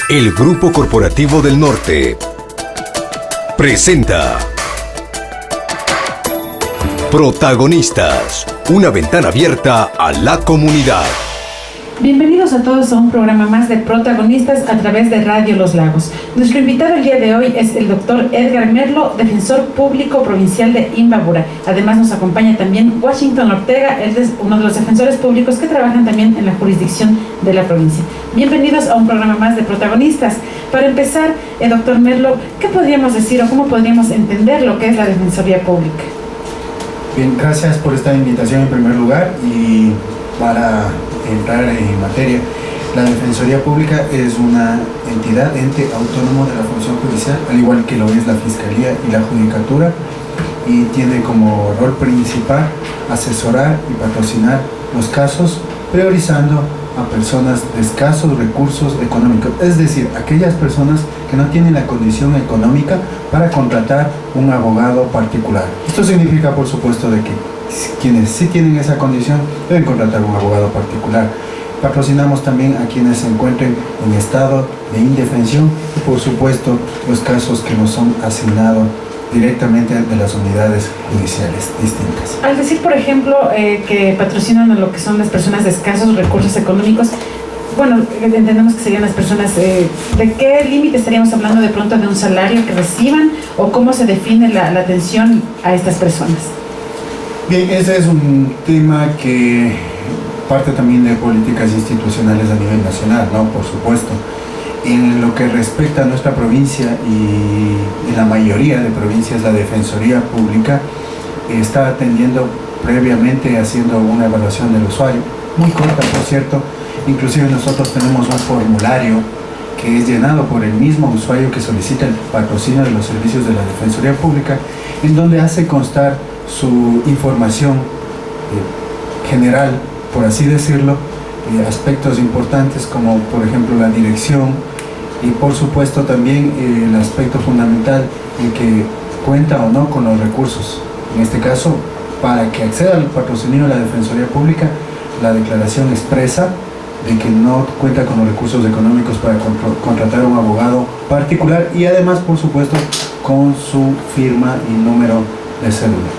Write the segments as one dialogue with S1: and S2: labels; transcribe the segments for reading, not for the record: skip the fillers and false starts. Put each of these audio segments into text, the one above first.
S1: El Grupo Corporativo del Norte presenta Protagonistas, una ventana abierta a la comunidad.
S2: Bienvenidos a todos a un programa más de Protagonistas a través de Radio Los Lagos. Nuestro invitado el día de hoy es el doctor Edgar Merlo, defensor público provincial de Imbabura. Además nos acompaña también Washington Ortega, él es uno de los defensores públicos que trabajan también en la jurisdicción de la provincia. Bienvenidos a un programa más de Protagonistas. Para empezar, doctor Merlo, ¿qué podríamos decir o cómo podríamos entender lo que es la Defensoría Pública?
S3: Bien, gracias por esta invitación en primer lugar y para entrar en materia, la Defensoría Pública es una ente autónomo de la función judicial, al igual que lo es la Fiscalía y la Judicatura, y tiene como rol principal asesorar y patrocinar los casos, priorizando a personas de escasos recursos económicos, es decir, aquellas personas que no tienen la condición económica para contratar un abogado particular. Esto significa, por supuesto, de que quienes sí tienen esa condición deben contratar un abogado particular. Patrocinamos también a quienes se encuentren en estado de indefensión y, por supuesto, los casos que nos son asignados directamente de las unidades judiciales distintas.
S2: Al decir, por ejemplo, que patrocinan a lo que son las personas de escasos recursos económicos, bueno, entendemos que serían las personas, ¿de qué límite estaríamos hablando de pronto de un salario que reciban o cómo se define la atención a estas personas?
S3: Bien, ese es un tema que parte también de políticas institucionales a nivel nacional, ¿no? Por supuesto. En lo que respecta a nuestra provincia y en la mayoría de provincias, la Defensoría Pública está atendiendo previamente, haciendo una evaluación del usuario, muy corta por cierto. Inclusive nosotros tenemos un formulario que es llenado por el mismo usuario que solicita el patrocinio de los servicios de la Defensoría Pública, en donde hace constar su información general, por así decirlo, aspectos importantes como por ejemplo la dirección y por supuesto también el aspecto fundamental en que cuenta o no con los recursos. En este caso, para que acceda al patrocinio de la Defensoría Pública, la declaración expresa de que no cuenta con los recursos económicos para contratar a un abogado particular y además, por supuesto, con su firma y número de cédula.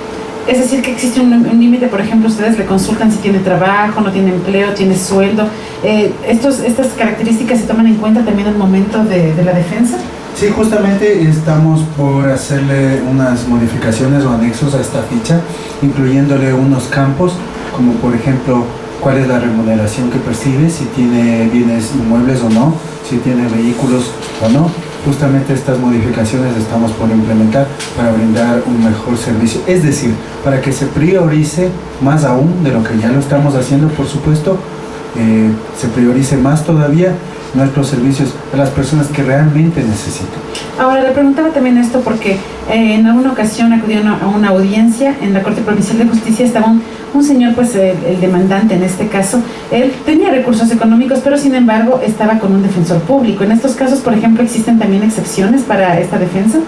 S2: Es decir, que existe un límite, por ejemplo, ustedes le consultan si tiene trabajo, no tiene empleo, tiene sueldo. ¿Estas características se toman en cuenta también al momento de la defensa?
S3: Sí, justamente estamos por hacerle unas modificaciones o anexos a esta ficha, incluyéndole unos campos, como por ejemplo, cuál es la remuneración que percibe, si tiene bienes inmuebles o no, si tiene vehículos o no. Justamente estas modificaciones estamos por implementar para brindar un mejor servicio, es decir, para que se priorice más aún de lo que ya lo estamos haciendo, por supuesto, se priorice más todavía nuestros servicios a las personas que realmente necesitan.
S2: Ahora, le preguntaba también esto porque en alguna ocasión acudieron a una audiencia en la Corte Provincial de Justicia. Estaba un señor, pues el demandante en este caso, él tenía recursos económicos, pero sin embargo estaba con un defensor público. En estos casos, por ejemplo, ¿existen también excepciones para esta defensa?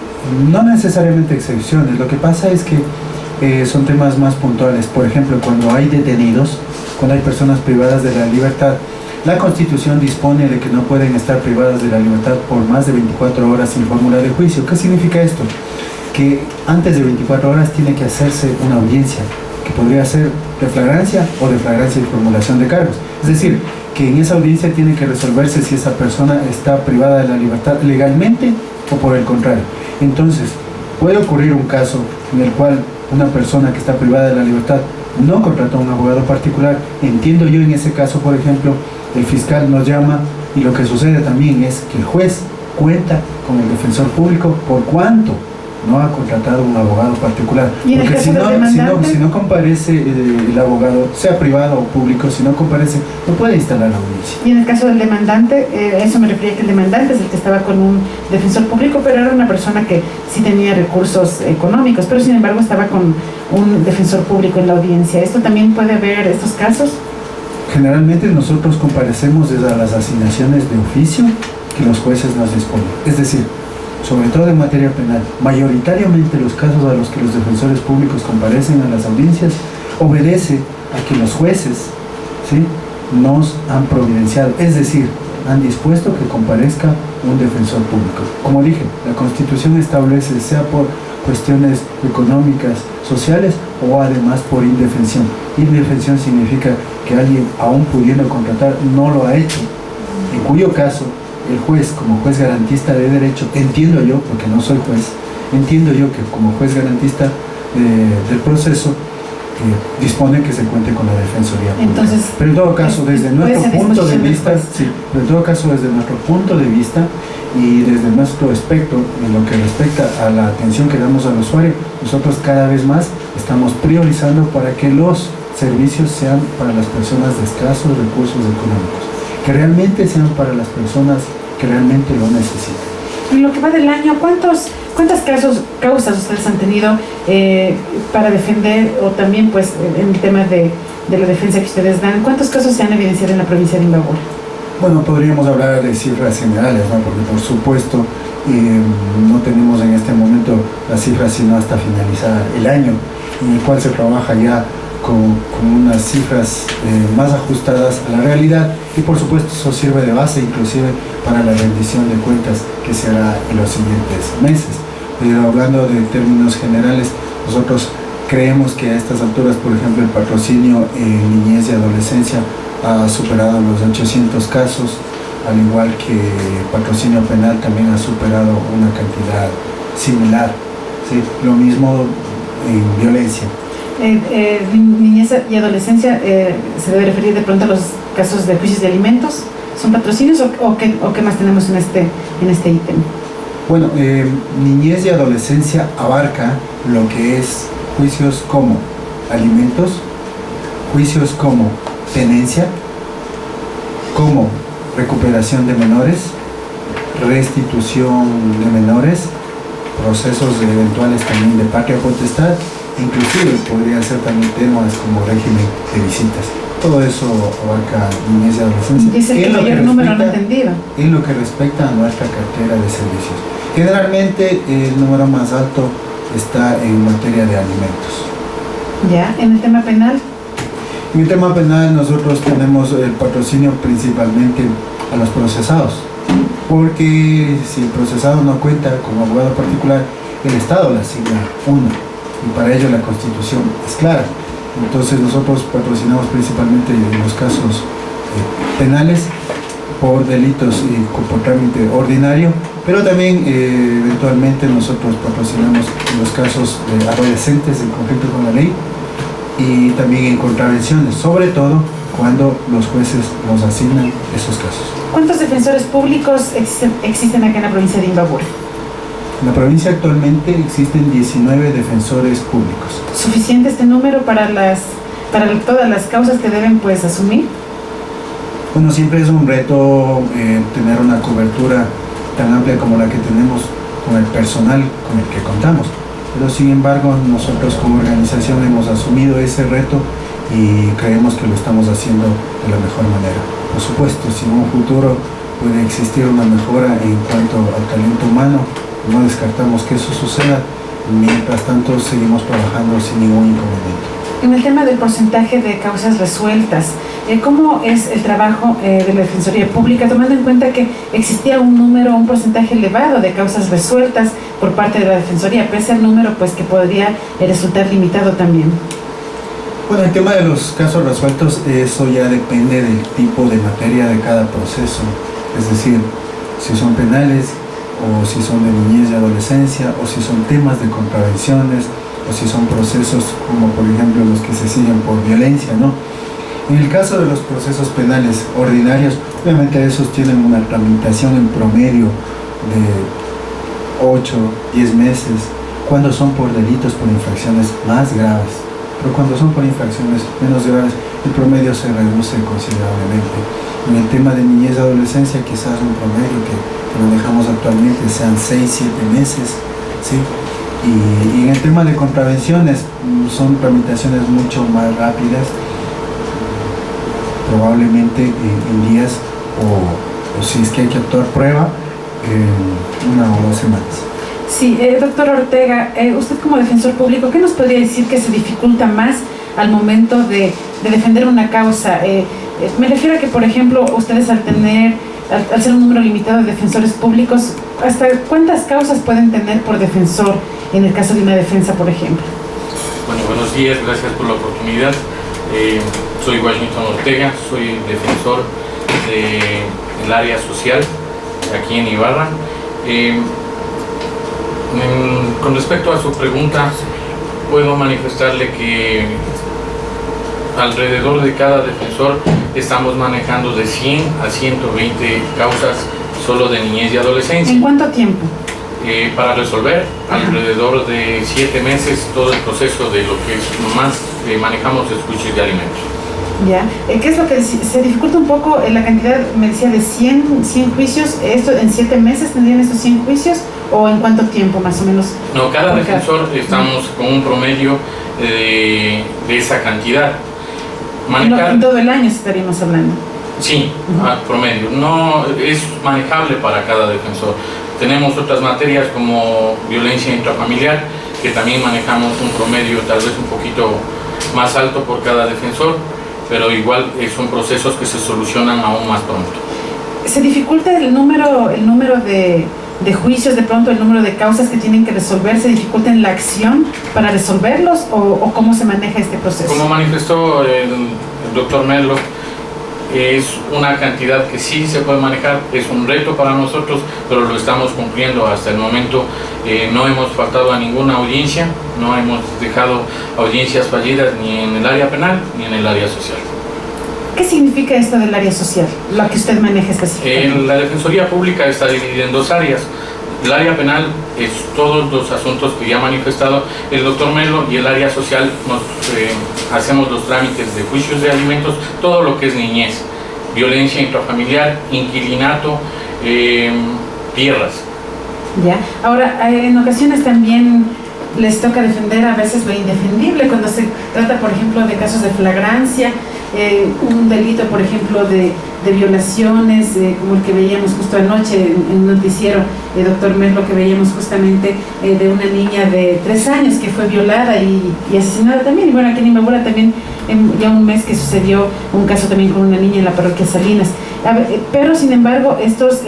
S2: No
S3: necesariamente excepciones, lo que pasa es que son temas más puntuales. Por ejemplo, cuando hay detenidos, cuando hay personas privadas de la libertad, la Constitución dispone de que no pueden estar privadas de la libertad por más de 24 horas sin fórmula de juicio. ¿Qué significa esto? Que antes de 24 horas tiene que hacerse una audiencia, que podría ser de flagrancia o de flagrancia y formulación de cargos. Es decir, que en esa audiencia tiene que resolverse si esa persona está privada de la libertad legalmente o por el contrario. Entonces, puede ocurrir un caso en el cual una persona que está privada de la libertad no contrató a un abogado particular. Entiendo yo en ese caso, por ejemplo, el fiscal nos llama y lo que sucede también es que el juez cuenta con el defensor público por cuanto no ha contratado un abogado particular. Porque si no comparece el abogado, sea privado o público, si no comparece, no puede instalar la audiencia.
S2: Y en el caso del demandante, eso me refería que el demandante es el que estaba con un defensor público, pero era una persona que sí tenía recursos económicos, pero sin embargo estaba con un defensor público en la audiencia. ¿Esto también puede haber estos casos?
S3: Generalmente nosotros comparecemos desde las asignaciones de oficio que los jueces nos disponen. Es decir, sobre todo en materia penal, mayoritariamente los casos a los que los defensores públicos comparecen a las audiencias obedece a que los jueces, ¿sí?, nos han providenciado. Es decir, han dispuesto que comparezca un defensor público. Como dije, la Constitución establece, sea por cuestiones económicas, sociales o además por indefensión. Indefensión significa que alguien, aún pudiendo contratar, no lo ha hecho, en cuyo caso el juez, como juez garantista de derecho, entiendo yo, porque no soy juez, entiendo yo que como juez garantista del proceso, dispone que se cuente con la defensoría pública. Entonces, pero en todo caso, desde nuestro punto de vista, sí, pero en todo caso, desde nuestro punto de vista y desde nuestro aspecto, en lo que respecta a la atención que damos al usuario, nosotros cada vez más estamos priorizando para que los servicios sean para las personas de escasos recursos económicos, que realmente sean para las personas que realmente lo necesitan.
S2: En lo que va del año, ¿cuántas causas ustedes han tenido para defender, o también pues en el tema de la defensa que ustedes dan, cuántos casos se han evidenciado en la provincia de Imbabura?
S3: Bueno, podríamos hablar de cifras generales, ¿no? Porque por supuesto no tenemos en este momento las cifras sino hasta finalizar el año, en el cual se trabaja ya con unas cifras más ajustadas a la realidad, y por supuesto eso sirve de base inclusive para la rendición de cuentas que se hará en los siguientes meses. Pero hablando de términos generales, nosotros creemos que a estas alturas, por ejemplo, el patrocinio en niñez y adolescencia ha superado los 800 casos, al igual que el patrocinio penal también ha superado una cantidad similar, ¿sí? Lo mismo en violencia.
S2: Niñez y adolescencia, ¿se debe referir de pronto a los casos de juicios de alimentos? ¿Son patrocinios o qué más tenemos en este ítem?
S3: Bueno, niñez y adolescencia abarca lo que es juicios como alimentos, juicios como tenencia, como recuperación de menores, restitución de menores, procesos eventuales también de patria potestad, inclusive podría ser también temas como régimen de visitas. Todo eso abarca niñez y adolescencia.
S2: Dice que el mayor número no entendido.
S3: En lo que respecta a nuestra cartera de servicios. Generalmente el número más alto está en materia de alimentos.
S2: ¿Ya? ¿En el tema penal?
S3: En el tema penal nosotros tenemos el patrocinio principalmente a los procesados, porque si el procesado no cuenta como abogado particular, el Estado le asigna uno, y para ello la Constitución es clara. Entonces nosotros patrocinamos principalmente en los casos penales por delitos y por trámite ordinario, pero también eventualmente nosotros patrocinamos en los casos de adolescentes en conflicto con la ley, y también en contravenciones, sobre todo cuando los jueces nos asignan esos casos.
S2: ¿Cuántos defensores públicos existen acá en la provincia de Imbabura?
S3: En la provincia actualmente existen 19 defensores públicos.
S2: ¿Suficiente este número para todas las causas que deben pues asumir?
S3: Bueno, siempre es un reto tener una cobertura tan amplia como la que tenemos con el personal con el que contamos. Pero sin embargo, nosotros como organización hemos asumido ese reto y creemos que lo estamos haciendo de la mejor manera. Por supuesto, si en un futuro puede existir una mejora en cuanto al talento humano, no descartamos que eso suceda. Mientras tanto, seguimos trabajando sin ningún inconveniente.
S2: En el tema del porcentaje de causas resueltas, ¿cómo es el trabajo de la Defensoría Pública, tomando en cuenta que existía un porcentaje elevado de causas resueltas por parte de la Defensoría, pese al número pues que podría resultar limitado también?
S3: Bueno, el tema de los casos resueltos, eso ya depende del tipo de materia de cada proceso, es decir, si son penales, o si son de niñez y adolescencia, o si son temas de contravenciones, o si son procesos como por ejemplo los que se siguen por violencia, ¿no? En el caso de los procesos penales ordinarios, obviamente esos tienen una tramitación en promedio de 8, 10 meses, cuando son por delitos, por infracciones más graves. Pero cuando son por infracciones menos graves, el promedio se reduce considerablemente. En el tema de niñez y adolescencia, quizás un promedio que manejamos actualmente sean 6, 7 meses, ¿sí? Y en el tema de contravenciones, son tramitaciones mucho más rápidas, probablemente en días, o si es que hay que actuar prueba, en 1 o 2 semanas.
S2: Sí, doctor Ortega, usted como defensor público, ¿qué nos podría decir que se dificulta más al momento de defender una causa? Me refiero a que, por ejemplo, ustedes al al ser un número limitado de defensores públicos, ¿hasta cuántas causas pueden tener por defensor en el caso de una defensa, por ejemplo?
S4: Bueno, buenos días, gracias por la oportunidad. Soy Washington Ortega, soy defensor del área social aquí en Ibarra. Con respecto a su pregunta, puedo manifestarle que alrededor de cada defensor estamos manejando de 100 a 120 causas solo de niñez y adolescencia.
S2: ¿En cuánto tiempo?
S4: Para resolver alrededor de 7 meses todo el proceso de lo que más manejamos es juicios de alimentos.
S2: Ya, ¿qué es lo que se dificulta un poco la cantidad? Me decía de 100 juicios. ¿Esto en 7 meses tendrían estos 100 juicios o en cuánto tiempo más o menos?
S4: No, cada defensor estamos con un promedio de esa cantidad.
S2: En todo el año estaríamos hablando.
S4: Sí, promedio. No es manejable para cada defensor. Tenemos otras materias como violencia intrafamiliar, que también manejamos un promedio tal vez un poquito más alto por cada defensor, pero igual son procesos que se solucionan aún más pronto.
S2: ¿Se dificulta el número de juicios, de pronto el número de causas que tienen que resolver? ¿Se dificulta en la acción para resolverlos o cómo se maneja este proceso?
S4: Como manifestó el doctor Merlo, es una cantidad que sí se puede manejar, es un reto para nosotros, pero lo estamos cumpliendo hasta el momento. No hemos faltado a ninguna audiencia, no hemos dejado audiencias fallidas ni en el área penal ni en el área social.
S2: ¿Qué significa esto del área social, lo que usted maneja específicamente?
S4: La Defensoría Pública está dividida en 2 áreas. El área penal es todos los asuntos que ya ha manifestado el doctor Merlo, y el área social hacemos los trámites de juicios de alimentos, todo lo que es niñez, violencia intrafamiliar, inquilinato, tierras.
S2: Ya. Ahora, en ocasiones también les toca defender a veces lo indefendible cuando se trata, por ejemplo, de casos de flagrancia, un delito, por ejemplo, de violaciones, como el que veíamos justo anoche en un noticiero, doctor Merlo, que veíamos justamente de una niña de 3 años que fue violada y asesinada también. Y bueno, aquí en Imbabura también, ya un mes que sucedió un caso también con una niña en la parroquia Salinas. Pero, sin embargo, estos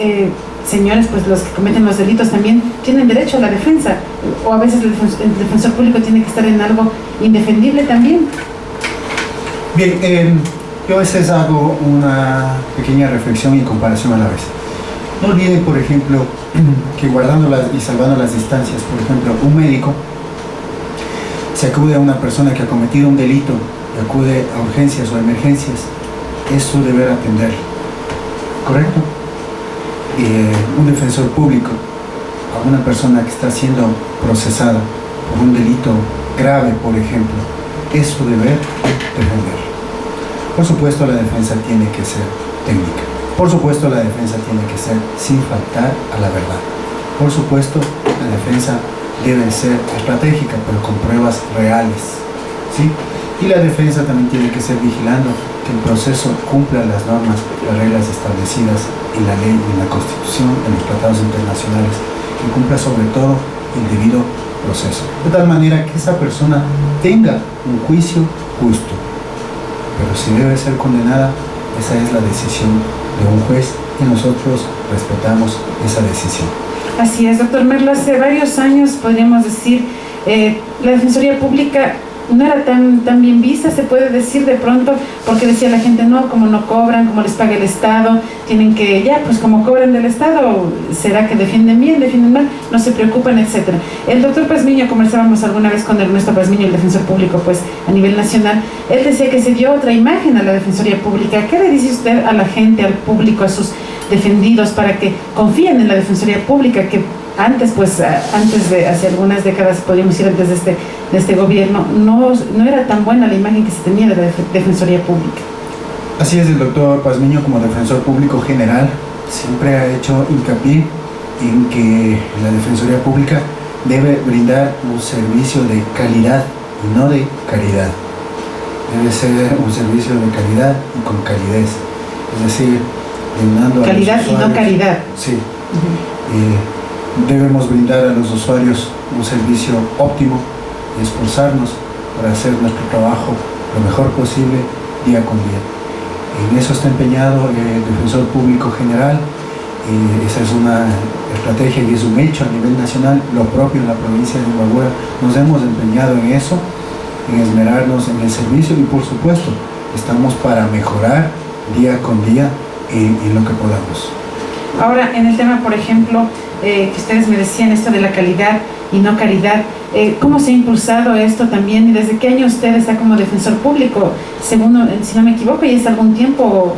S2: señores, pues los que cometen los delitos también tienen derecho a la defensa, o a veces el defensor público tiene que estar en algo indefendible también.
S3: Bien, yo a veces hago una pequeña reflexión y comparación a la vez. No olviden, por ejemplo, que guardando y salvando las distancias, por ejemplo, un médico se acude a una persona que ha cometido un delito y acude a urgencias o emergencias, es su deber atenderlo, ¿correcto? Un defensor público a una persona que está siendo procesada por un delito grave, por ejemplo, es su deber defenderlo. Por supuesto, la defensa tiene que ser técnica. Por supuesto, la defensa tiene que ser sin faltar a la verdad. Por supuesto, la defensa debe ser estratégica, pero con pruebas reales, ¿sí? Y la defensa también tiene que ser vigilando que el proceso cumpla las normas, las reglas establecidas en la ley, en la Constitución, en los tratados internacionales, que cumpla sobre todo el debido proceso, de tal manera que esa persona tenga un juicio justo. Pero si debe ser condenada, esa es la decisión de un juez y nosotros respetamos esa decisión.
S2: Así es, doctor Merlo. Hace varios años, podríamos decir, la Defensoría Pública no era tan bien vista, se puede decir de pronto, porque decía la gente, no, como no cobran, como les paga el Estado, tienen que, ya, pues como cobran del Estado, será que defienden bien, defienden mal, no se preocupan, etcétera. El doctor Pazmiño, conversábamos alguna vez con Ernesto Pazmiño, el defensor público, pues, a nivel nacional, él decía que se dio otra imagen a la Defensoría Pública. ¿Qué le dice usted a la gente, al público, a sus defendidos, para que confíen en la Defensoría Pública, que antes, pues, antes de, hace algunas décadas, podríamos decir antes de este gobierno, no era tan buena la imagen que se tenía de la Defensoría Pública?
S3: Así es, el doctor Pazmiño, como defensor público general, siempre ha hecho hincapié en que la Defensoría Pública debe brindar un servicio de calidad y no de caridad. Debe ser un servicio de calidad y con calidez, es decir, brindando
S2: calidad y no caridad.
S3: Sí. Debemos brindar a los usuarios un servicio óptimo y esforzarnos para hacer nuestro trabajo lo mejor posible día con día. En eso está empeñado el Defensor Público General. Esa es una estrategia y es un hecho a nivel nacional. Lo propio en la provincia de Imbabura, nos hemos empeñado en eso, en esmerarnos en el servicio, y por supuesto estamos para mejorar día con día en lo que podamos.
S2: Ahora, en el tema, por ejemplo, que ustedes me decían esto de la calidad y no caridad, ¿cómo se ha impulsado esto también y desde qué año usted está como defensor público? Según, si no me equivoco, ya es algún tiempo,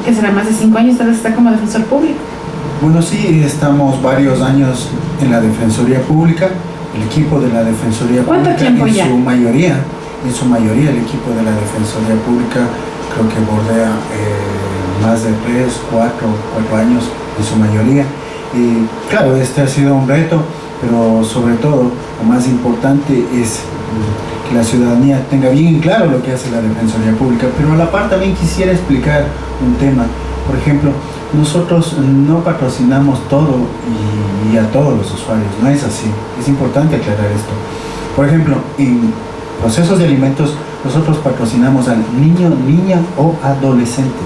S2: que será más de 5 años, tal vez está como defensor público.
S3: Bueno, sí, estamos varios años en la Defensoría Pública, el equipo de la Defensoría
S2: ¿Cuánto
S3: Pública,
S2: tiempo ya?
S3: en su mayoría el equipo de la Defensoría Pública creo que bordea más de 3, 4 años en su mayoría. Y claro, este ha sido un reto, pero sobre todo lo más importante es que la ciudadanía tenga bien en claro lo que hace la Defensoría Pública, pero a la par también quisiera explicar un tema. Por ejemplo, nosotros no patrocinamos todo y a todos los usuarios, no es así, es importante aclarar esto. Por ejemplo, en procesos de alimentos nosotros patrocinamos al niño, niña o adolescente,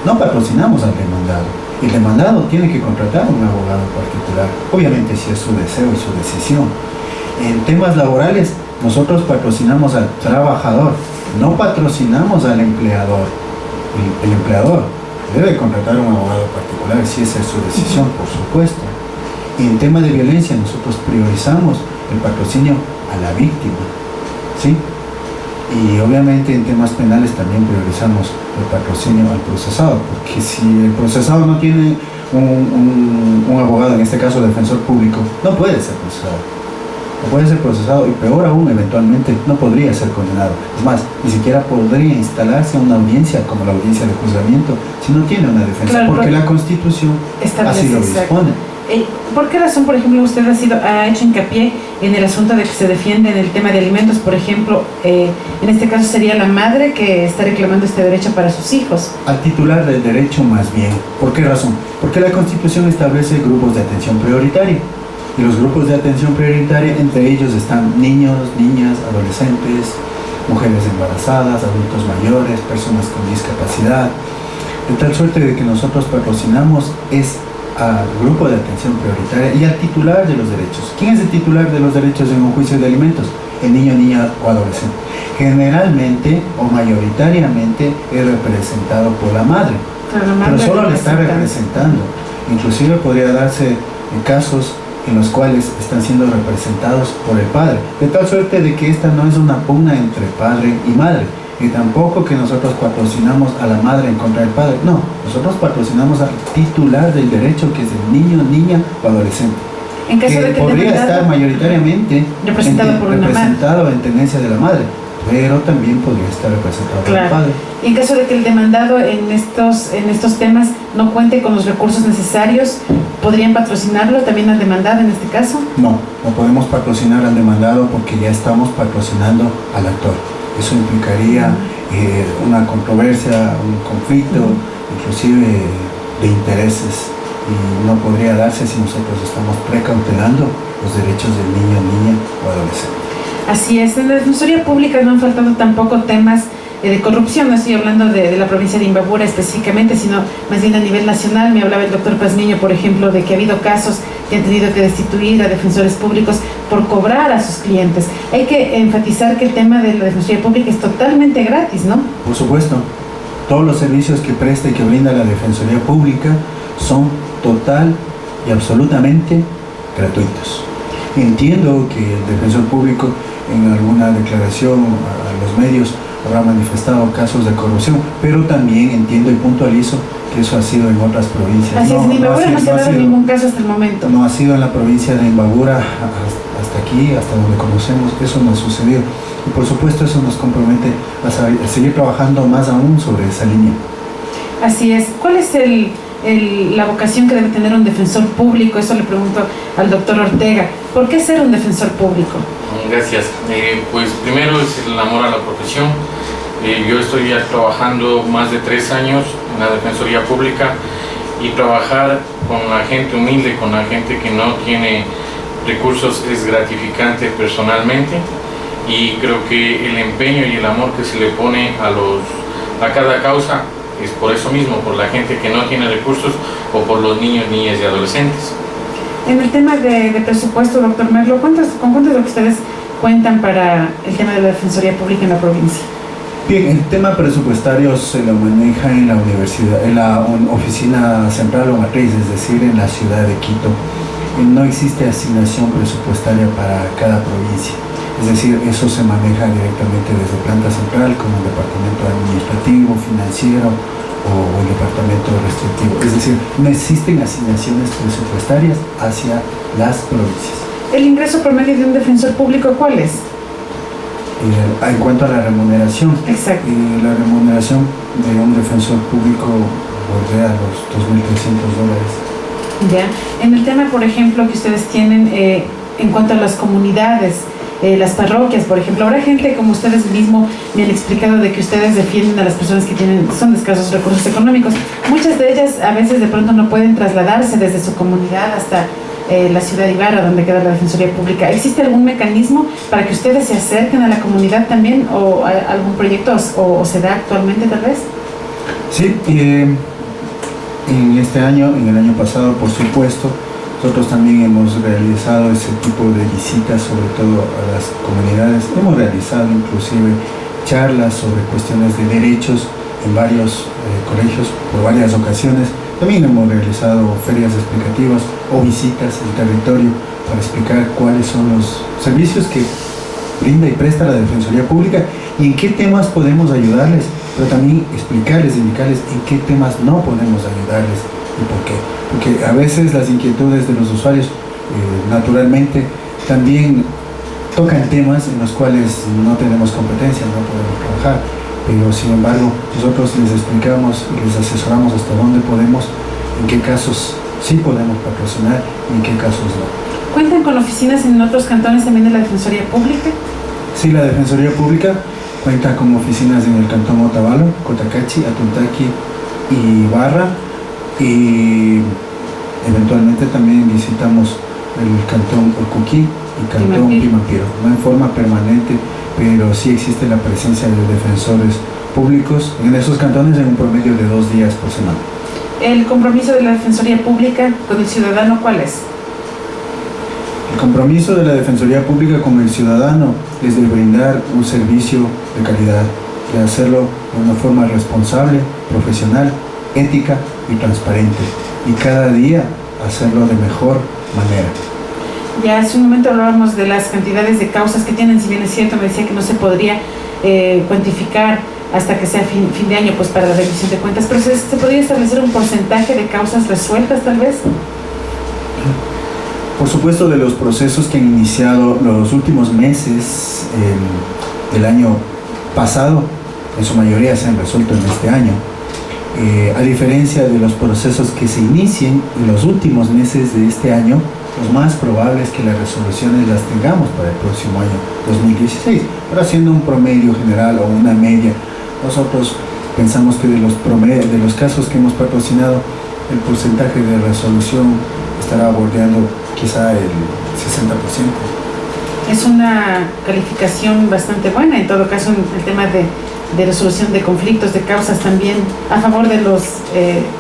S3: no patrocinamos al demandado. El demandado tiene que contratar a un abogado particular, obviamente si es su deseo y su decisión. En temas laborales nosotros patrocinamos al trabajador, no patrocinamos al empleador. El empleador debe contratar a un abogado particular si esa es su decisión, por supuesto. En tema de violencia nosotros priorizamos el patrocinio a la víctima, ¿sí? Y obviamente en temas penales también priorizamos el patrocinio al procesado, porque si el procesado no tiene un abogado, en este caso defensor público, no puede ser procesado. No puede ser procesado y peor aún, eventualmente no podría ser condenado. Es más, ni siquiera podría instalarse una audiencia como la audiencia de juzgamiento si no tiene una defensa, claro, porque la Constitución así lo dispone.
S2: ¿Por qué razón, por ejemplo, usted ha hecho hincapié en el asunto de que se defiende en el tema de alimentos? Por ejemplo, en este caso sería la madre que está reclamando este derecho para sus hijos.
S3: Al titular del derecho más bien. ¿Por qué razón? Porque la Constitución establece grupos de atención prioritaria. Y los grupos de atención prioritaria, entre ellos están niños, niñas, adolescentes, mujeres embarazadas, adultos mayores, personas con discapacidad. De tal suerte de que nosotros patrocinamos al grupo de atención prioritaria y al titular de los derechos. ¿Quién es el titular de los derechos en un juicio de alimentos? El niño, niña o adolescente. Generalmente o mayoritariamente es representado por la madre, pero solo le está representando. Inclusive podría darse casos en los cuales están siendo representados por el padre, de tal suerte de que esta no es una pugna entre padre y madre, y tampoco que nosotros patrocinamos a la madre en contra del padre, no, nosotros patrocinamos al titular del derecho, que es el niño, niña o adolescente,
S2: en caso de que
S3: podría estar mayoritariamente representado en tendencia de la madre, pero también podría estar representado por el padre.
S2: Y en caso de que el demandado en estos temas no cuente con los recursos necesarios, ¿podrían patrocinarlo también al demandado en este caso?
S3: No podemos patrocinar al demandado porque ya estamos patrocinando al actor. Eso implicaría una controversia, un conflicto, inclusive de intereses, y no podría darse si nosotros estamos precautelando los derechos del niño, niña o adolescente.
S2: Así es, en la Defensoría Pública no han faltado tampoco temas de corrupción, no estoy hablando de la provincia de Imbabura específicamente, sino más bien a nivel nacional. Me hablaba el doctor Pazmiño, por ejemplo, de que ha habido casos que han tenido que destituir a defensores públicos por cobrar a sus clientes. Hay que enfatizar que el tema de la Defensoría Pública es totalmente gratis, ¿no?
S3: Por supuesto, todos los servicios que presta y que brinda la Defensoría Pública son total y absolutamente gratuitos. Entiendo que el defensor público en alguna declaración a los medios habrá manifestado casos de corrupción, pero también entiendo y puntualizo que eso ha sido en otras provincias.
S2: Así es, en Imbabura no se ha dado ningún caso hasta el momento.
S3: No ha sido en la provincia de Imbabura hasta aquí, hasta donde conocemos, eso no ha sucedido. Y por supuesto eso nos compromete a seguir trabajando más aún sobre esa línea.
S2: Así es. ¿Cuál es la vocación que debe tener un defensor público? Eso le pregunto al doctor Ortega. ¿Por qué ser un defensor público?
S4: Gracias. Pues primero es el amor a la profesión. Yo estoy ya trabajando más de 3 años en la Defensoría Pública, y trabajar con la gente humilde, con la gente que no tiene recursos, es gratificante personalmente, y creo que el empeño y el amor que se le pone a cada causa es por eso mismo, por la gente que no tiene recursos o por los niños, niñas y adolescentes.
S2: En el tema de presupuesto, doctor Merlo, ¿con cuánto es lo que ustedes cuentan para el tema de la Defensoría Pública en la provincia?
S3: Bien, el tema presupuestario se lo maneja en la universidad, en la oficina central o matriz, es decir, en la ciudad de Quito. No existe asignación presupuestaria para cada provincia, es decir, eso se maneja directamente desde planta central como el departamento administrativo, financiero o el departamento restrictivo, es decir, no existen asignaciones presupuestarias hacia las provincias.
S2: ¿El ingreso promedio de un defensor público cuál es?
S3: En cuanto a la remuneración,
S2: Exacto.
S3: La remuneración de un defensor público bordea los $2.300.
S2: Ya. En el tema, por ejemplo, que ustedes tienen en cuanto a las comunidades, las parroquias, por ejemplo, habrá gente como ustedes mismos me han explicado de que ustedes defienden a las personas que son de escasos recursos económicos. Muchas de ellas a veces de pronto no pueden trasladarse desde su comunidad hasta la ciudad de Ibarra, donde queda la Defensoría Pública. ¿Existe algún mecanismo para que ustedes se acerquen a la comunidad también o algún proyecto o se da actualmente tal vez?
S3: Sí, en este año, en el año pasado, por supuesto, nosotros también hemos realizado ese tipo de visitas, sobre todo a las comunidades. Hemos realizado inclusive charlas sobre cuestiones de derechos en varios colegios por varias ocasiones. También hemos realizado ferias explicativas o visitas al territorio para explicar cuáles son los servicios que brinda y presta la Defensoría Pública y en qué temas podemos ayudarles, pero también explicarles, indicarles en qué temas no podemos ayudarles y por qué. Porque a veces las inquietudes de los usuarios naturalmente también tocan temas en los cuales no tenemos competencia, no podemos trabajar. Pero sin embargo, nosotros les explicamos y les asesoramos hasta dónde podemos, en qué casos sí podemos patrocinar y en qué casos no.
S2: ¿Cuentan con oficinas en otros cantones también de la Defensoría Pública?
S3: Sí, la Defensoría Pública cuenta con oficinas en el cantón Otavalo, Cotacachi, Atuntaqui y Ibarra, y eventualmente también visitamos el cantón Ocuquí y cantón Pimampiro, no en forma permanente, pero sí existe la presencia de defensores públicos en esos cantones en un promedio de 2 días por semana.
S2: ¿El compromiso de la Defensoría Pública con el ciudadano cuál es?
S3: El compromiso de la Defensoría Pública con el ciudadano es de brindar un servicio de calidad, de hacerlo de una forma responsable, profesional, ética y transparente, y cada día hacerlo de mejor manera.
S2: Ya hace un momento hablábamos de las cantidades de causas que tienen, si bien es cierto, me decía que no se podría cuantificar hasta que sea fin de año, pues para la rendición de cuentas, pero ¿se podría establecer un porcentaje de causas resueltas tal vez?
S3: Por supuesto, de los procesos que han iniciado los últimos meses del año pasado, en su mayoría se han resuelto en este año. A diferencia de los procesos que se inicien en los últimos meses de este año, lo más probable es que las resoluciones las tengamos para el próximo año 2016, pero haciendo un promedio general o una media. Nosotros pensamos que de los casos que hemos patrocinado, el porcentaje de resolución estará bordeando quizá el 60%.
S2: Es una calificación bastante buena, en todo caso, en el tema de resolución de conflictos, de causas también a favor de los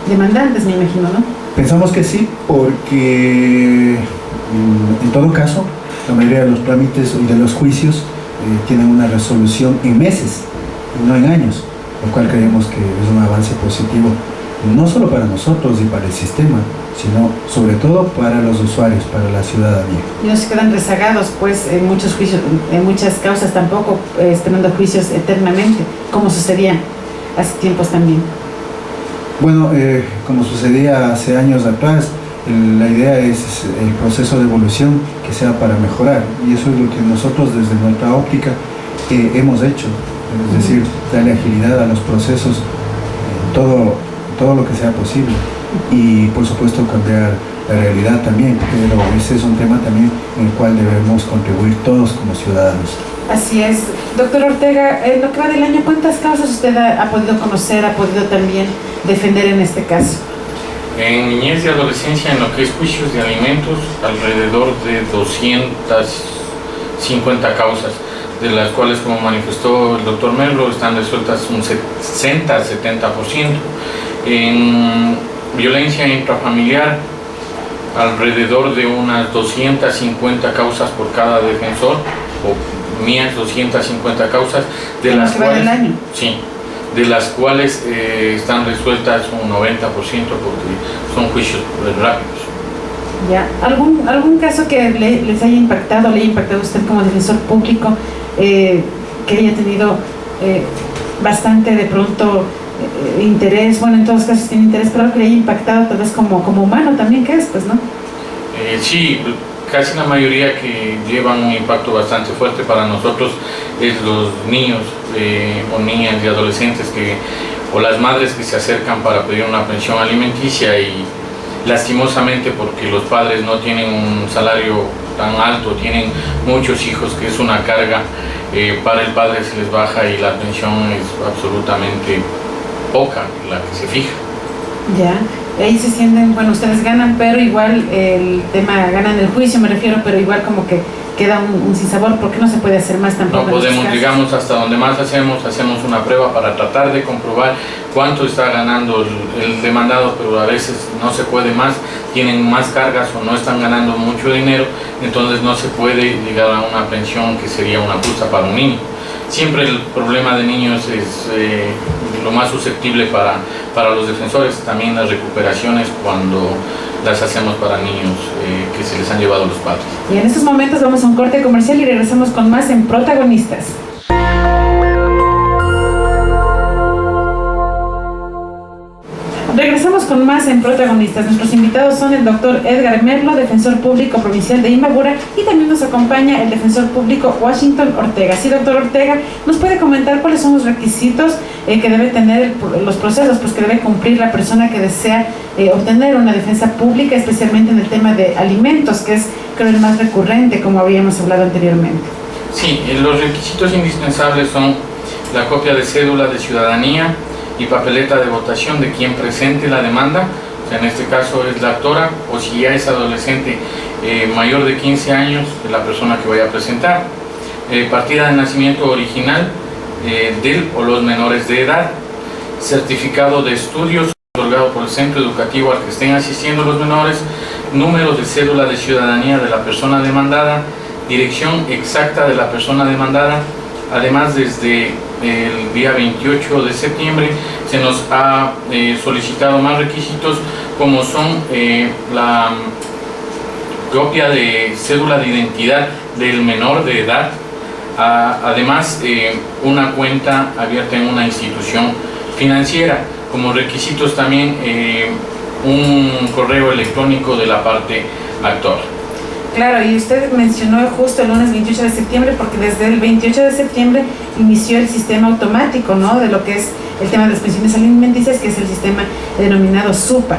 S2: demandantes, me imagino, ¿no?
S3: Pensamos que sí, porque en todo caso, la mayoría de los trámites y de los juicios tienen una resolución en meses, no en años, lo cual creemos que es un avance positivo, no solo para nosotros y para el sistema, sino sobre todo para los usuarios, para la ciudadanía.
S2: Y no se quedan rezagados, pues, en muchos juicios, en muchas causas tampoco, esperando juicios eternamente, como sucedía hace tiempos también.
S3: Bueno, como sucedía hace años atrás, la idea es el proceso de evolución que sea para mejorar, y eso es lo que nosotros desde nuestra óptica hemos hecho, es decir, darle agilidad a los procesos, todo lo que sea posible, y por supuesto cambiar la realidad también, pero ese es un tema también en el cual debemos contribuir todos como ciudadanos.
S2: Así es. Doctor Ortega, en lo que va del año, ¿cuántas causas usted ha podido conocer, ha podido también defender en este caso?
S4: En niñez y adolescencia, en lo que es juicios de alimentos, alrededor de 250 causas. de las cuales, como manifestó el doctor Merlo, están resueltas un 60-70%. En violencia intrafamiliar, alrededor de unas 250 causas por cada defensor, o mías 250 causas, de las cuales, del año. Sí, de las cuales están resueltas un 90% porque son juicios rápidos.
S2: Ya. ¿Algún caso que les haya impactado, le haya impactado a usted como defensor público, que haya tenido bastante de pronto interés? Bueno, en todos los casos tiene interés, pero que le haya impactado tal vez como humano también, que es, pues, ¿no?
S4: Sí, casi la mayoría que llevan un impacto bastante fuerte para nosotros es los niños o niñas y adolescentes o las madres que se acercan para pedir una pensión alimenticia y lastimosamente porque los padres no tienen un salario tan alto, tienen muchos hijos, que es una carga, para el padre se les baja y la pensión es absolutamente poca la que se fija.
S2: Ya, ahí se sienten, bueno, ustedes ganan, pero igual el tema, ganan el juicio, me refiero, pero igual como que queda un sinsabor, porque no se puede hacer más tampoco.
S4: No podemos, digamos, hasta donde más hacemos una prueba para tratar de comprobar cuánto está ganando el demandado, pero a veces no se puede más, tienen más cargas o no están ganando mucho dinero, entonces no se puede llegar a una pensión que sería una justa para un niño. Siempre el problema de niños es lo más susceptible para los defensores, también las recuperaciones cuando las hacemos para niños que se les han llevado los padres.
S2: Y en estos momentos vamos a un corte comercial y regresamos con más en Protagonistas. Regresamos con más en Protagonistas. Nuestros invitados son el doctor Edgar Merlo, defensor público provincial de Imbabura, y también nos acompaña el defensor público Washington Ortega. Sí, doctor Ortega, ¿nos puede comentar cuáles son los requisitos que debe tener los procesos que debe cumplir la persona que desea obtener una defensa pública, especialmente en el tema de alimentos, que es, creo, el más recurrente, como habíamos hablado anteriormente?
S4: Sí, los requisitos indispensables son la copia de cédula de ciudadanía y papeleta de votación de quien presente la demanda, o sea, en este caso es la actora, o si ya es adolescente mayor de 15 años, de la persona que vaya a presentar, partida de nacimiento original del o los menores de edad, certificado de estudios otorgado por el centro educativo al que estén asistiendo los menores, número de cédula de ciudadanía de la persona demandada, dirección exacta de la persona demandada. Además, desde el día 28 de septiembre se nos ha solicitado más requisitos, como son la copia de cédula de identidad del menor de edad, además una cuenta abierta en una institución financiera, como requisitos también un correo electrónico de la parte actor.
S2: Claro, y usted mencionó justo el lunes 28 de septiembre, porque desde el 28 de septiembre inició el sistema automático, ¿no?, de lo que es el tema de las pensiones alimenticias, que es el sistema denominado SUPA.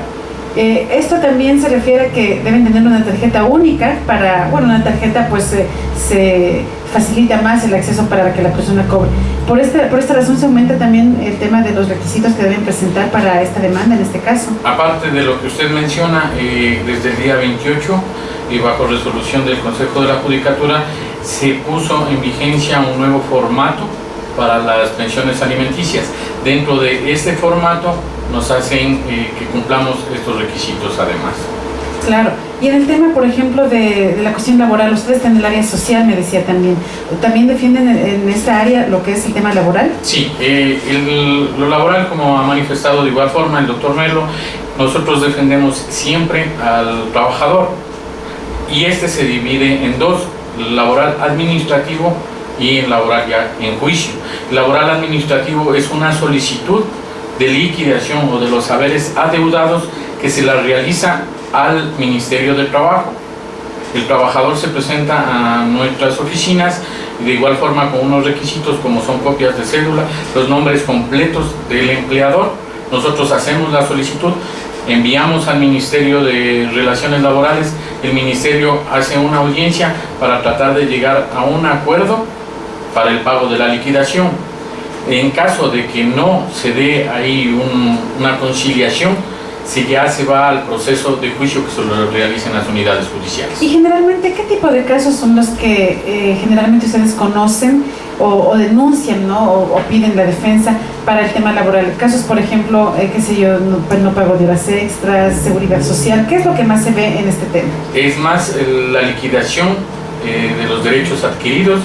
S2: Esto también se refiere a que deben tener una tarjeta única para, bueno, una tarjeta pues se facilita más el acceso para que la persona cobre. Por esta razón se aumenta también el tema de los requisitos que deben presentar para esta demanda en este caso.
S4: Aparte de lo que usted menciona, desde el día 28 y bajo resolución del Consejo de la Judicatura se puso en vigencia un nuevo formato para las pensiones alimenticias. Dentro de este formato nos hacen que cumplamos estos requisitos además.
S2: Claro, y en el tema, por ejemplo, de la cuestión laboral, ustedes están en el área social, me decía también. ¿También defienden en esta área lo que es el tema laboral?
S4: Sí, lo laboral, como ha manifestado de igual forma el doctor Merlo, nosotros defendemos siempre al trabajador, y este se divide en dos: laboral administrativo y en laboral ya en juicio. Laboral administrativo es una solicitud de liquidación o de los haberes adeudados que se la realiza al Ministerio de Trabajo. El trabajador se presenta a nuestras oficinas y de igual forma con unos requisitos como son copias de cédula, los nombres completos del empleador. Nosotros hacemos la solicitud, enviamos al Ministerio de Relaciones Laborales, el Ministerio hace una audiencia para tratar de llegar a un acuerdo para el pago de la liquidación. En caso de que no se dé ahí una conciliación, si ya se va al proceso de juicio que se lo realicen las unidades judiciales.
S2: Y generalmente, ¿qué tipo de casos son los que generalmente ustedes conocen o denuncian, ¿no? O piden la defensa para el tema laboral? Casos, por ejemplo, qué sé yo, no pago de horas extras, seguridad social. ¿Qué es lo que más se ve en este tema?
S4: Es más la liquidación de los derechos adquiridos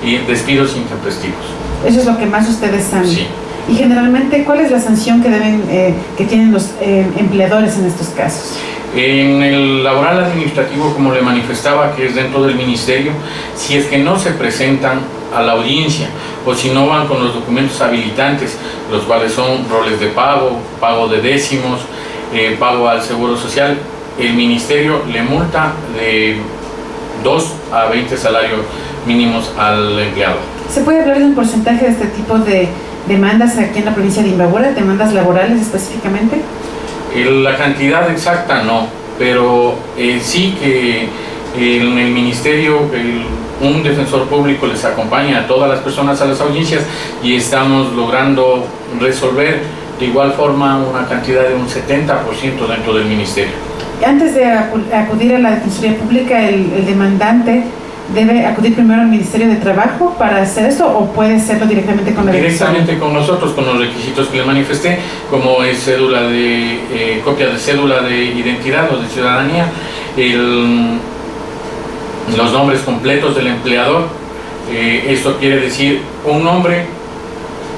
S4: y despidos intempestivos.
S2: Eso es lo que más ustedes saben.
S4: Sí.
S2: Y generalmente, ¿cuál es la sanción que tienen los empleadores en estos casos?
S4: En el laboral administrativo, como le manifestaba, que es dentro del ministerio, si es que no se presentan a la audiencia o si no van con los documentos habilitantes, los cuales son roles de pago, pago de décimos, pago al seguro social, el ministerio le multa de 2 a 20 salarios mínimos al empleado.
S2: ¿Se puede hablar de un porcentaje de este tipo de demandas aquí en la provincia de Imbabura, demandas laborales específicamente?
S4: La cantidad exacta no, pero sí que en el ministerio un defensor público les acompaña a todas las personas a las audiencias y estamos logrando resolver de igual forma una cantidad de un 70% dentro del ministerio.
S2: Antes de acudir a la Defensoría Pública, el demandante ¿debe acudir primero al Ministerio de Trabajo para hacer esto o puede hacerlo directamente con la
S4: Directamente con nosotros, con los requisitos que le manifesté, como es copia de cédula de identidad o de ciudadanía, los nombres completos del empleador, esto quiere decir un nombre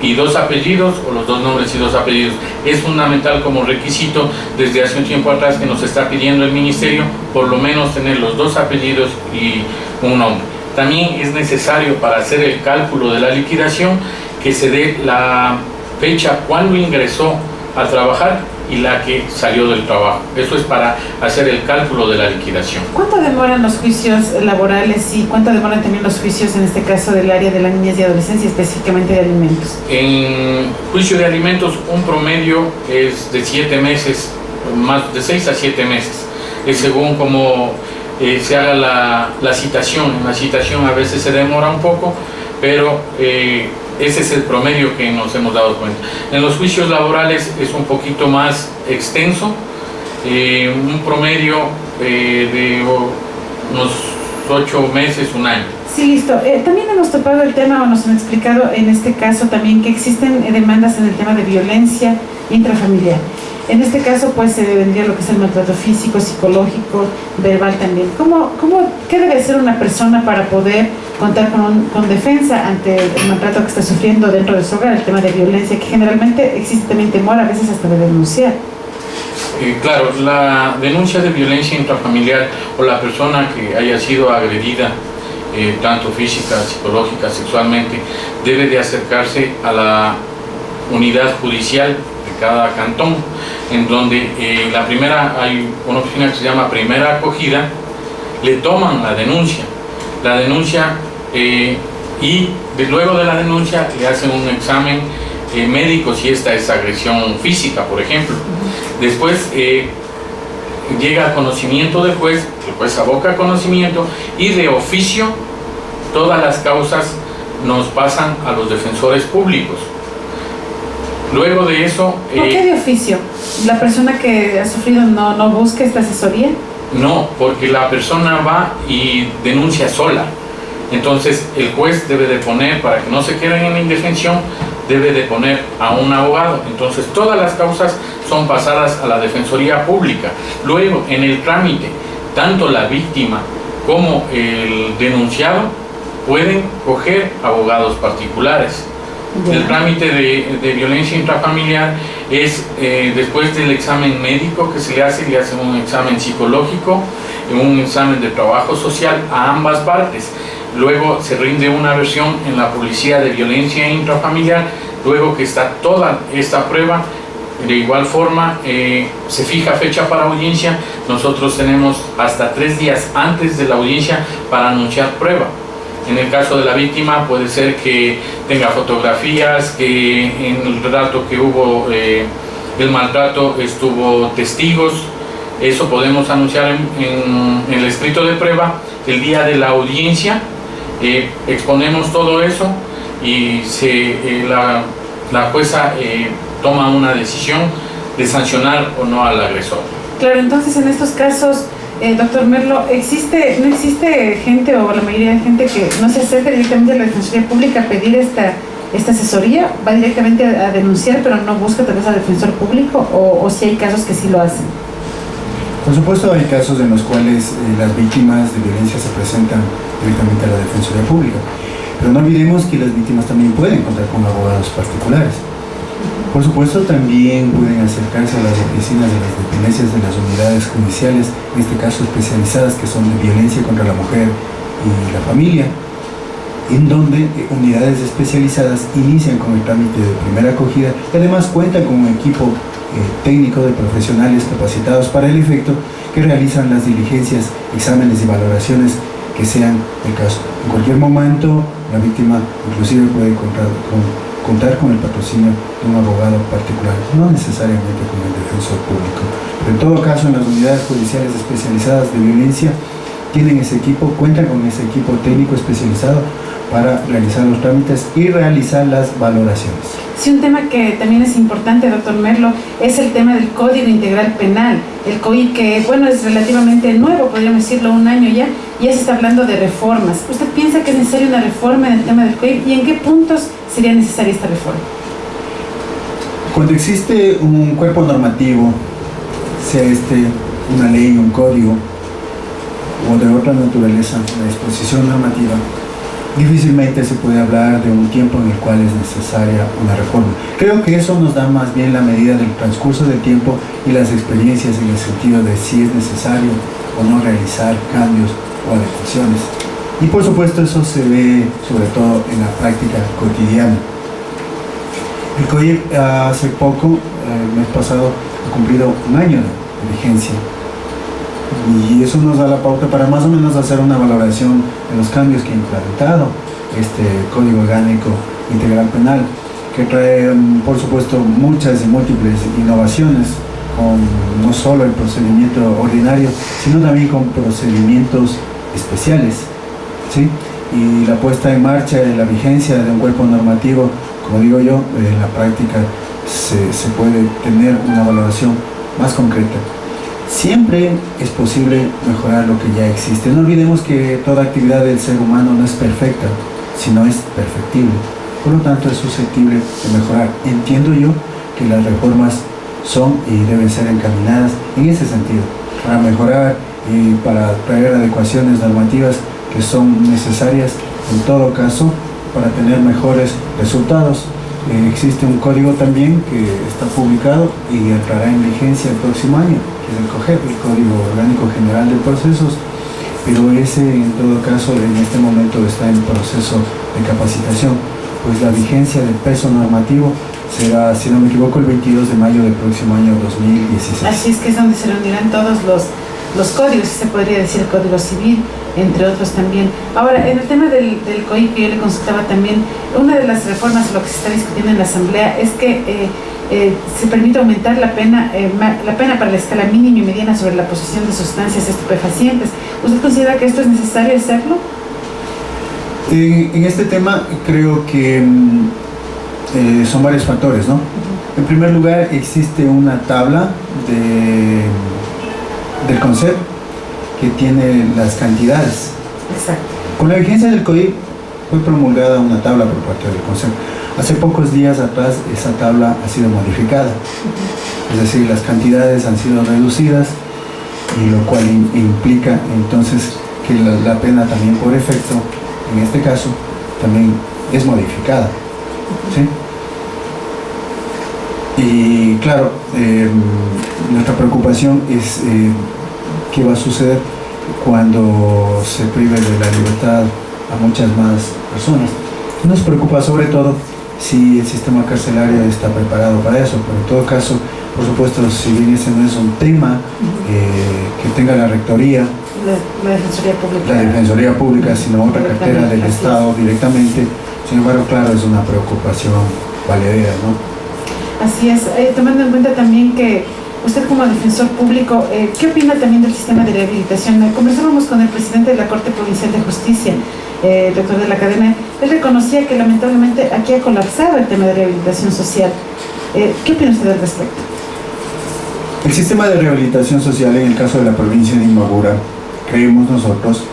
S4: y 2 apellidos o los 2 nombres y 2 apellidos. Es fundamental como requisito desde hace un tiempo atrás que nos está pidiendo el ministerio por lo menos tener los 2 apellidos y un nombre. También es necesario para hacer el cálculo de la liquidación que se dé la fecha cuando ingresó a trabajar y la que salió del trabajo. Eso es para hacer el cálculo de la liquidación.
S2: ¿Cuánto demoran los juicios laborales y cuánto demoran también los juicios en este caso del área de la niñez y adolescencia, específicamente de alimentos?
S4: En juicio de alimentos un promedio es de 7 meses, más de 6 a 7 meses. Es según como se haga la citación. En la citación a veces se demora un poco, pero ese es el promedio que nos hemos dado cuenta. En los juicios laborales es un poquito más extenso, un promedio de unos 8 meses, un año.
S2: Sí, listo. También hemos topado el tema, o nos han explicado en este caso también que existen demandas en el tema de violencia intrafamiliar. En este caso, pues, se vendría lo que es el maltrato físico, psicológico, verbal también. ¿Qué debe hacer una persona para poder contar con defensa ante el maltrato que está sufriendo dentro de su hogar, el tema de violencia, que generalmente existe también temor, a veces hasta de denunciar?
S4: Claro, la denuncia de violencia intrafamiliar o la persona que haya sido agredida, tanto física, psicológica, sexualmente, debe de acercarse a la unidad judicial de cada cantón, en donde hay una oficina que se llama Primera Acogida, le toman la denuncia y luego de la denuncia le hacen un examen médico si esta es agresión física, por ejemplo. Después llega a conocimiento del juez, el juez aboca conocimiento y de oficio todas las causas nos pasan a los defensores públicos. Luego de eso...
S2: ¿Por qué de oficio? ¿La persona que ha sufrido no busca esta asesoría?
S4: No, porque la persona va y denuncia sola. Entonces el juez debe de poner, para que no se queden en la indefensión, debe de poner a un abogado. Entonces todas las causas son pasadas a la Defensoría Pública. Luego, en el trámite, tanto la víctima como el denunciado pueden coger abogados particulares. El trámite de violencia intrafamiliar es después del examen médico que se le hace un examen psicológico, un examen de trabajo social a ambas partes. Luego se rinde una versión en la policía de violencia intrafamiliar. Luego que está toda esta prueba, de igual forma se fija fecha para audiencia. Nosotros tenemos hasta 3 días antes de la audiencia para anunciar prueba. En el caso de la víctima puede ser que tenga fotografías, que en el relato que hubo el maltrato estuvo testigos. Eso podemos anunciar en el escrito de prueba. El día de la audiencia exponemos todo eso y la jueza toma una decisión de sancionar o no al agresor.
S2: Claro, entonces en estos casos, doctor Merlo, ¿no existe gente o la mayoría de gente que no se acerca directamente a la Defensoría Pública a pedir esta asesoría? ¿Va directamente a denunciar pero no busca tal vez al defensor público? ¿O si hay casos que sí lo hacen?
S3: Por supuesto hay casos en los cuales las víctimas de violencia se presentan directamente a la Defensoría Pública, pero no olvidemos que las víctimas también pueden contar con abogados particulares. Por supuesto también pueden acercarse a las oficinas de las dependencias de las unidades judiciales, en este caso especializadas, que son de violencia contra la mujer y la familia, en donde unidades especializadas inician con el trámite de primera acogida y además cuentan con un equipo técnico de profesionales capacitados para el efecto, que realizan las diligencias, exámenes y valoraciones que sean el caso. En cualquier momento la víctima inclusive puede contar con el patrocinio de un abogado particular, no necesariamente con el defensor público. Pero en todo caso, en las unidades judiciales especializadas de violencia tienen ese equipo, cuentan con ese equipo técnico especializado para realizar los trámites y realizar las valoraciones.
S2: Sí, un tema que también es importante, doctor Merlo, es el tema del Código Integral Penal. El COI, que bueno, es relativamente nuevo, podríamos decirlo, un año ya se está hablando de reformas. ¿Usted piensa que es necesaria una reforma en el tema del COI y en qué puntos sería necesaria esta reforma?
S3: Cuando existe un cuerpo normativo, sea una ley, un código o de otra naturaleza, una disposición normativa, difícilmente se puede hablar de un tiempo en el cual es necesaria una reforma. Creo que eso nos da más bien la medida del transcurso del tiempo y las experiencias en el sentido de si es necesario o no realizar cambios o adecuaciones. Y por supuesto eso se ve sobre todo en la práctica cotidiana. El COI hace poco, el mes pasado, ha cumplido un año de vigencia. Y eso nos da la pauta para más o menos hacer una valoración de los cambios que ha implementado este Código Orgánico Integral Penal, que trae, por supuesto, muchas y múltiples innovaciones, con no solo el procedimiento ordinario, sino también con procedimientos especiales, ¿sí? Y la puesta en marcha de la vigencia de un cuerpo normativo, como digo yo, en la práctica se puede tener una valoración más concreta. Siempre es posible mejorar lo que ya existe. No olvidemos que toda actividad del ser humano no es perfecta, sino es perfectible. Por lo tanto, es susceptible de mejorar. Entiendo yo que las reformas son y deben ser encaminadas en ese sentido, para mejorar y para traer adecuaciones normativas que son necesarias en todo caso para tener mejores resultados. Existe un código también que está publicado y entrará en vigencia el próximo año, que es el COGEP, el Código Orgánico General de Procesos, pero ese en todo caso en este momento está en proceso de capacitación, pues la vigencia del peso normativo será, si no me equivoco, el 22 de mayo del próximo año 2016.
S2: Así es que es donde se reunirán todos los códigos, se podría decir el Código Civil, entre otros también. Ahora, en el tema del COI, que yo le consultaba también, una de las reformas, lo que se está discutiendo en la Asamblea, es que se permite aumentar la pena para la escala mínima y mediana sobre la posesión de sustancias estupefacientes. ¿Usted considera que esto es necesario hacerlo?
S3: En este tema creo que son varios factores, ¿no? En primer lugar, existe una tabla del CONCEP que tiene las cantidades.
S2: Exacto.
S3: Con la vigencia del COI fue promulgada una tabla por parte del CONCEP. Hace pocos días atrás esa tabla ha sido modificada, es decir, las cantidades han sido reducidas, y lo cual implica entonces que la pena también por efecto, en este caso, también es modificada, ¿sí? Y claro, nuestra preocupación es qué va a suceder cuando se prive de la libertad a muchas más personas. Nos preocupa sobre todo si el sistema carcelario está preparado para eso, pero en todo caso, por supuesto, si bien ese no es un tema que tenga la Rectoría, la Defensoría Pública, sino otra cartera del Estado directamente, sin embargo, claro, es una preocupación valedera, ¿no?
S2: Así es, tomando en cuenta también que usted como defensor público, ¿qué opina también del sistema de rehabilitación? Conversábamos con el presidente de la Corte Provincial de Justicia, doctor de la Cadena. Él reconocía que lamentablemente aquí ha colapsado el tema de rehabilitación social. ¿Qué opina usted al respecto?
S3: El sistema de rehabilitación social en el caso de la provincia de Imbabura, creemos nosotros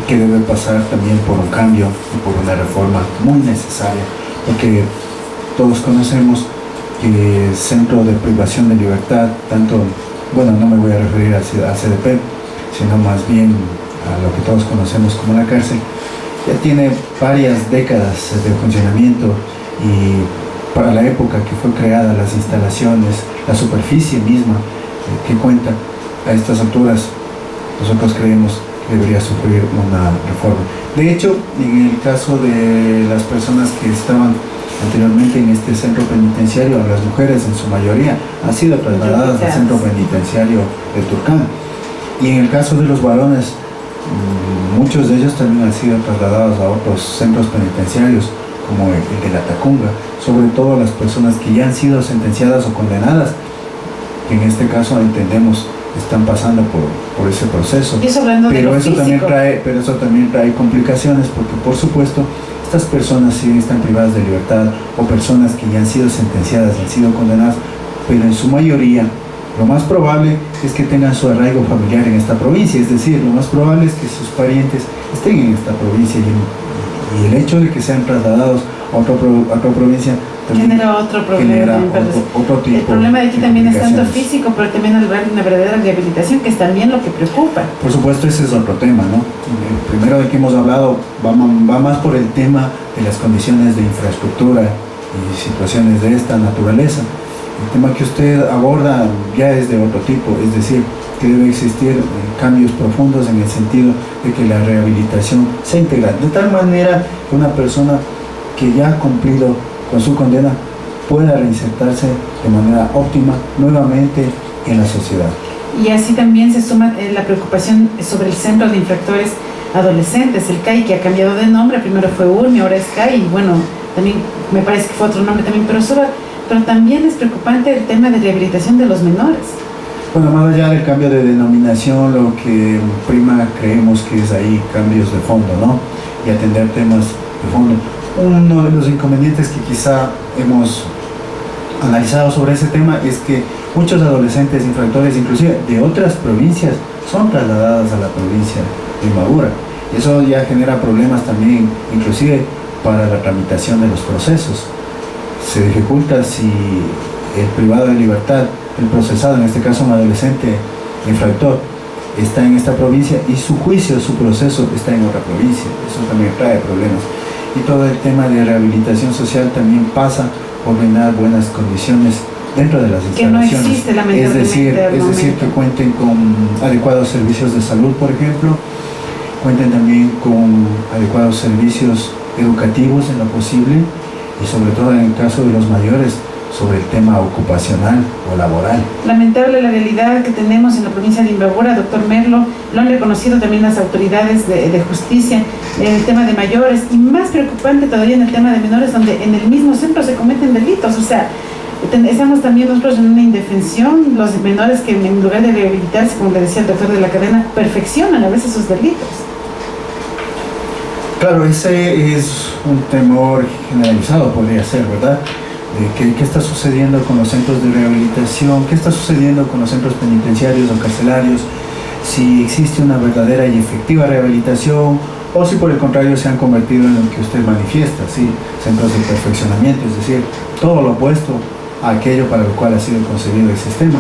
S3: que debe pasar también por un cambio y por una reforma muy necesaria, porque todos conocemos que el centro de privación de libertad, tanto, bueno, no me voy a referir al CDP, sino más bien a lo que todos conocemos como la cárcel, ya tiene varias décadas de funcionamiento, y para la época que fue creada, las instalaciones, la superficie misma que cuenta a estas alturas, nosotros creemos que debería sufrir una reforma. De hecho, en el caso de las personas que estaban anteriormente en este centro penitenciario, las mujeres en su mayoría han sido trasladadas al centro penitenciario de Turcán, y en el caso de los varones, muchos de ellos también han sido trasladados a otros centros penitenciarios como el de la Tacunga, sobre todo las personas que ya han sido sentenciadas o condenadas, que en este caso entendemos están pasando por ese proceso.
S2: Y eso hablando de lo físico.
S3: Pero eso también trae complicaciones, porque por supuesto estas personas sí están privadas de libertad, o personas que ya han sido sentenciadas y han sido condenadas, pero en su mayoría lo más probable es que tengan su arraigo familiar en esta provincia, es decir, lo más probable es que sus parientes estén en esta provincia, y el hecho de que sean trasladados a otra provincia
S2: genera otro problema.
S3: Genera otro tipo.
S2: El problema de aquí también es tanto físico, pero también al ver una verdadera rehabilitación, que es también lo que preocupa.
S3: Por supuesto, ese es otro tema, ¿no? El primero del que hemos hablado va más por el tema de las condiciones de infraestructura y situaciones de esta naturaleza. El tema que usted aborda ya es de otro tipo, es decir, que debe existir cambios profundos en el sentido de que la rehabilitación sea integral, de tal manera que una persona que ya ha cumplido con su condena pueda reinsertarse de manera óptima nuevamente en la sociedad.
S2: Y así también se suma la preocupación sobre el Centro de Infractores Adolescentes, el CAI, que ha cambiado de nombre. Primero fue URMI, ahora es CAI, y bueno, también me parece que fue otro nombre también, pero también es preocupante el tema de rehabilitación de los menores.
S3: Bueno, más allá del cambio de denominación, lo que prima creemos que es ahí cambios de fondo, ¿no? Y atender temas de fondo. Uno de los inconvenientes que quizá hemos analizado sobre ese tema es que muchos adolescentes infractores, inclusive de otras provincias, son trasladadas a la provincia de Imbabura. Y eso ya genera problemas también, inclusive para la tramitación de los procesos. Se dificulta si el privado de libertad, el procesado, en este caso un adolescente infractor, está en esta provincia y su juicio, su proceso está en otra provincia. Eso también trae problemas. Y todo el tema de rehabilitación social también pasa por brindar buenas condiciones dentro de las instalaciones.
S2: Que no existe, lamentablemente,
S3: es decir, que cuenten con adecuados servicios de salud, por ejemplo, cuenten también con adecuados servicios educativos en lo posible, y sobre todo en el caso de los mayores, sobre el tema ocupacional o laboral.
S2: Lamentable la realidad que tenemos en la provincia de Imbabura, doctor Merlo, lo han reconocido también las autoridades de justicia en el tema de mayores, y más preocupante todavía en el tema de menores, donde en el mismo centro se cometen delitos. O sea, estamos también nosotros en una indefensión, los menores que en lugar de rehabilitarse, como le decía el doctor de la cadena, perfeccionan a veces sus delitos.
S3: Claro, ese es un temor generalizado, podría ser, ¿verdad? ¿Qué está sucediendo con los centros de rehabilitación? ¿Qué está sucediendo con los centros penitenciarios o carcelarios? Si existe una verdadera y efectiva rehabilitación, o si por el contrario se han convertido en lo que usted manifiesta, ¿sí? Centros de perfeccionamiento, es decir, todo lo opuesto a aquello para lo cual ha sido concebido el sistema.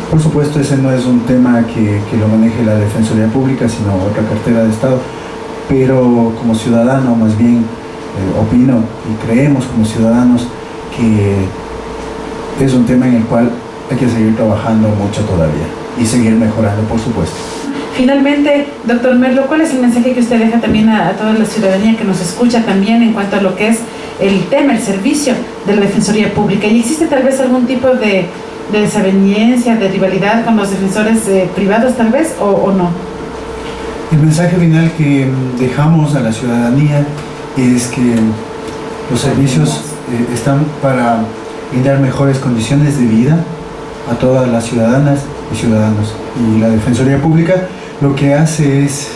S3: Por supuesto, ese no es un tema que lo maneje la Defensoría Pública, sino otra cartera de Estado, pero como ciudadano, más bien, opino y creemos como ciudadanos que es un tema en el cual hay que seguir trabajando mucho todavía y seguir mejorando, por supuesto.
S2: Finalmente, doctor Merlo, ¿cuál es el mensaje que usted deja también a toda la ciudadanía que nos escucha también en cuanto a lo que es el tema, el servicio de la Defensoría Pública? ¿Y existe tal vez algún tipo de desaveniencia, de rivalidad con los defensores privados tal vez, o no?
S3: El mensaje final que dejamos a la ciudadanía es que los servicios están para brindar mejores condiciones de vida a todas las ciudadanas y ciudadanos. Y la Defensoría Pública lo que hace es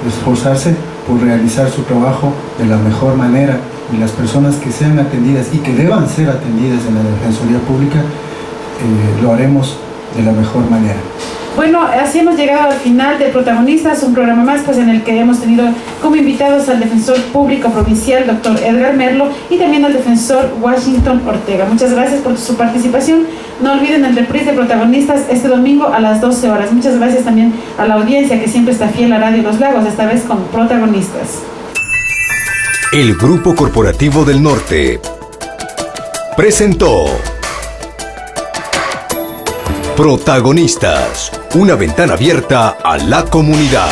S3: esforzarse por realizar su trabajo de la mejor manera, y las personas que sean atendidas y que deban ser atendidas en la Defensoría Pública lo haremos de la mejor manera.
S2: Bueno, así hemos llegado al final de Protagonistas, un programa más pues, en el que hemos tenido como invitados al defensor público provincial, doctor Edgar Merlo, y también al defensor Washington Ortega. Muchas gracias por su participación. No olviden el reprise de Protagonistas este domingo a las 12 horas. Muchas gracias también a la audiencia que siempre está fiel a Radio Los Lagos, esta vez con Protagonistas.
S1: El Grupo Corporativo del Norte presentó Protagonistas, una ventana abierta a la comunidad.